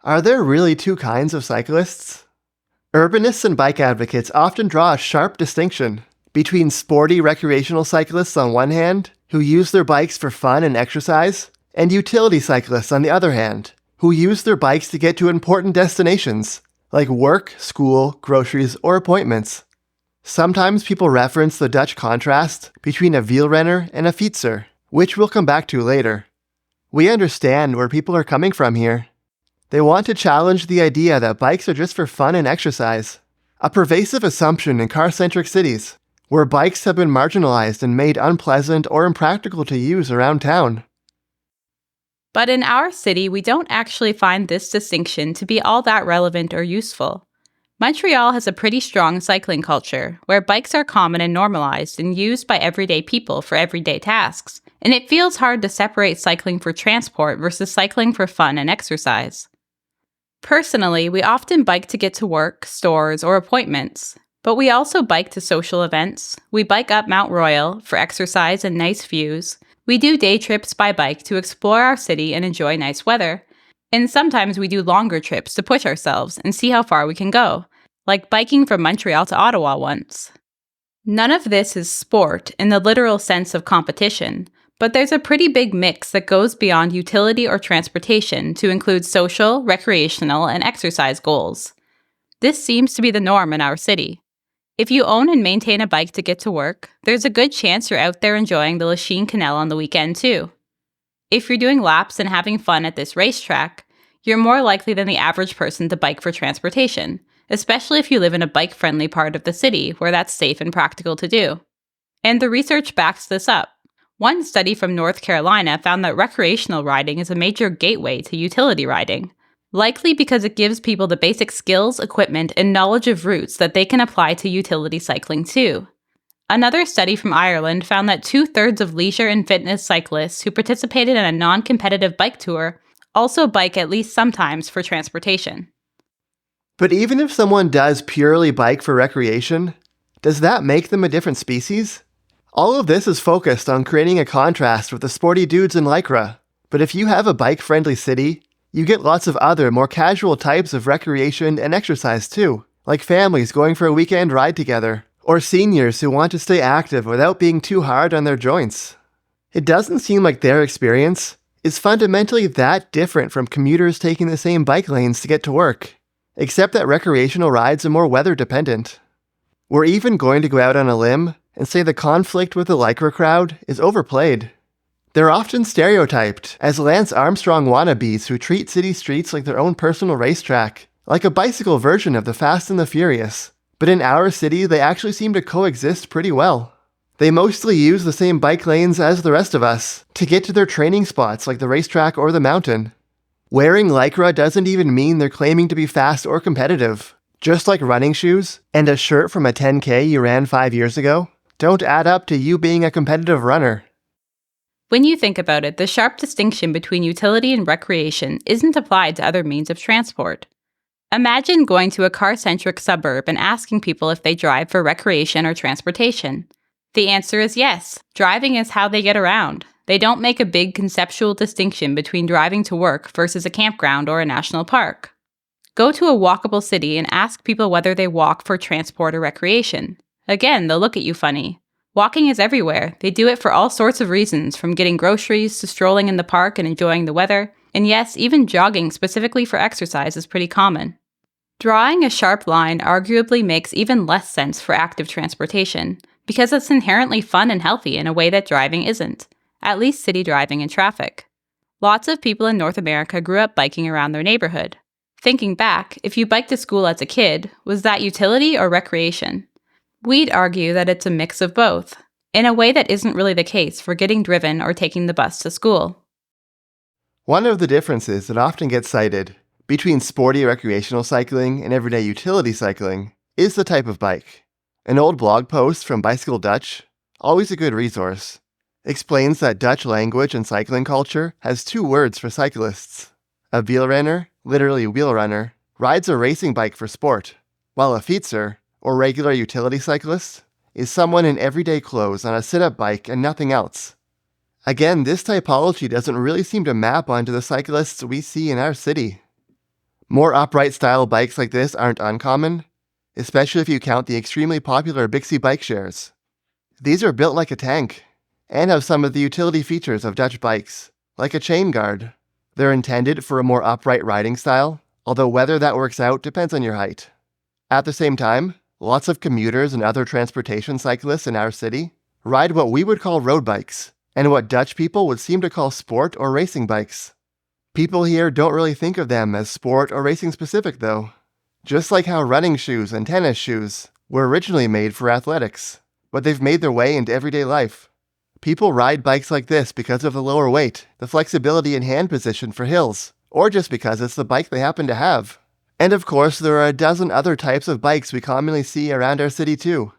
Are there really two kinds of cyclists? Urbanists and bike advocates often draw a sharp distinction between sporty recreational cyclists on one hand, who use their bikes for fun and exercise, and utility cyclists on the other hand, who use their bikes to get to important destinations, like work, school, groceries, or appointments. Sometimes people reference the Dutch contrast between a wielrenner and a fietser, which we'll come back to later. We understand where people are coming from here. They want to challenge the idea that bikes are just for fun and exercise, a pervasive assumption in car-centric cities, where bikes have been marginalized and made unpleasant or impractical to use around town. But in our city, we don't actually find this distinction to be all that relevant or useful. Montreal has a pretty strong cycling culture, where bikes are common and normalized and used by everyday people for everyday tasks, and it feels hard to separate cycling for transport versus cycling for fun and exercise. Personally, we often bike to get to work, stores, or appointments, but we also bike to social events. We bike up Mount Royal for exercise and nice views. We do day trips by bike to explore our city and enjoy nice weather. And sometimes we do longer trips to push ourselves and see how far we can go, like biking from Montreal to Ottawa once. None of this is sport in the literal sense of competition, but there's a pretty big mix that goes beyond utility or transportation to include social, recreational, and exercise goals. This seems to be the norm in our city. If you own and maintain a bike to get to work, there's a good chance you're out there enjoying the Lachine Canal on the weekend too. If you're doing laps and having fun at this racetrack, you're more likely than the average person to bike for transportation, especially if you live in a bike-friendly part of the city where that's safe and practical to do. And the research backs this up. One study from North Carolina found that recreational riding is a major gateway to utility riding, likely because it gives people the basic skills, equipment, and knowledge of routes that they can apply to utility cycling too. Another study from Ireland found that 2/3 of leisure and fitness cyclists who participated in a non-competitive bike tour also bike at least sometimes for transportation. But even if someone does purely bike for recreation, does that make them a different species? All of this is focused on creating a contrast with the sporty dudes in Lycra, but if you have a bike-friendly city, you get lots of other, more casual types of recreation and exercise too, like families going for a weekend ride together, or seniors who want to stay active without being too hard on their joints. It doesn't seem like their experience is fundamentally that different from commuters taking the same bike lanes to get to work, except that recreational rides are more weather-dependent. We're even going to go out on a limb and say the conflict with the Lycra crowd is overplayed. They're often stereotyped as Lance Armstrong wannabes who treat city streets like their own personal racetrack, like a bicycle version of the Fast and the Furious. But in our city, they actually seem to coexist pretty well. They mostly use the same bike lanes as the rest of us to get to their training spots like the racetrack or the mountain. Wearing Lycra doesn't even mean they're claiming to be fast or competitive. Just like running shoes and a shirt from a 10K you ran 5 years ago don't add up to you being a competitive runner. When you think about it, the sharp distinction between utility and recreation isn't applied to other means of transport. Imagine going to a car-centric suburb and asking people if they drive for recreation or transportation. The answer is yes. Driving is how they get around. They don't make a big conceptual distinction between driving to work versus a campground or a national park. Go to a walkable city and ask people whether they walk for transport or recreation. Again, they'll look at you funny. Walking is everywhere. They do it for all sorts of reasons, from getting groceries to strolling in the park and enjoying the weather. And yes, even jogging specifically for exercise is pretty common. Drawing a sharp line arguably makes even less sense for active transportation, because it's inherently fun and healthy in a way that driving isn't, at least city driving in traffic. Lots of people in North America grew up biking around their neighborhood. Thinking back, if you biked to school as a kid, was that utility or recreation? We'd argue that it's a mix of both, in a way that isn't really the case for getting driven or taking the bus to school. One of the differences that often gets cited between sporty recreational cycling and everyday utility cycling is the type of bike. An old blog post from Bicycle Dutch, always a good resource, explains that Dutch language and cycling culture has 2 words for cyclists. A wielrenner, literally wheel runner, rides a racing bike for sport, while a fietser, or regular utility cyclist, is someone in everyday clothes on a sit-up bike and nothing else. Again, this typology doesn't really seem to map onto the cyclists we see in our city. More upright style bikes like this aren't uncommon, especially if you count the extremely popular Bixie bike shares. These are built like a tank, and have some of the utility features of Dutch bikes, like a chain guard. They're intended for a more upright riding style, although whether that works out depends on your height. At the same time, lots of commuters and other transportation cyclists in our city ride what we would call road bikes, and what Dutch people would seem to call sport or racing bikes. People here don't really think of them as sport or racing specific though, just like how running shoes and tennis shoes were originally made for athletics, but they've made their way into everyday life. People ride bikes like this because of the lower weight, the flexibility and hand position for hills, or just because it's the bike they happen to have. And of course, there are a dozen other types of bikes we commonly see around our city too.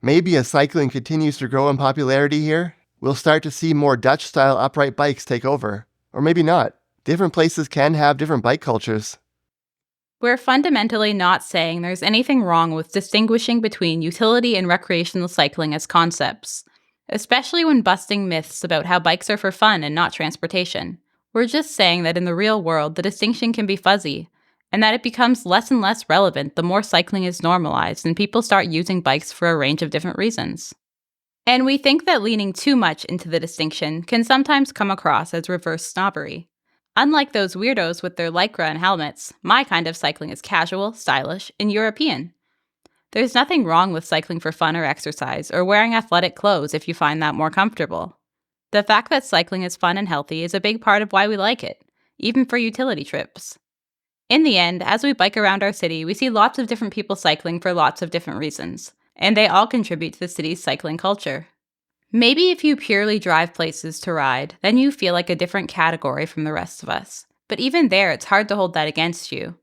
Maybe as cycling continues to grow in popularity here, we'll start to see more Dutch-style upright bikes take over. Or maybe not. Different places can have different bike cultures. We're fundamentally not saying there's anything wrong with distinguishing between utility and recreational cycling as concepts, especially when busting myths about how bikes are for fun and not transportation. We're just saying that in the real world, the distinction can be fuzzy, and that it becomes less and less relevant the more cycling is normalized and people start using bikes for a range of different reasons. And we think that leaning too much into the distinction can sometimes come across as reverse snobbery. Unlike those weirdos with their lycra and helmets, my kind of cycling is casual, stylish, and European. There's nothing wrong with cycling for fun or exercise, or wearing athletic clothes if you find that more comfortable. The fact that cycling is fun and healthy is a big part of why we like it, even for utility trips. In the end, as we bike around our city, we see lots of different people cycling for lots of different reasons, and they all contribute to the city's cycling culture. Maybe if you purely drive places to ride, then you feel like a different category from the rest of us. But even there, it's hard to hold that against you.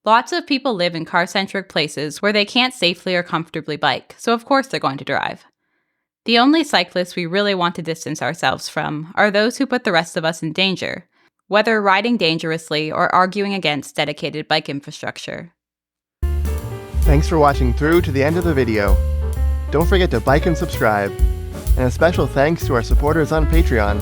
Lots of people live in car-centric places where they can't safely or comfortably bike, so of course they're going to drive. The only cyclists we really want to distance ourselves from are those who put the rest of us in danger, whether riding dangerously or arguing against dedicated bike infrastructure. Thanks for watching through to the end of the video. Don't forget to like and subscribe. And a special thanks to our supporters on Patreon.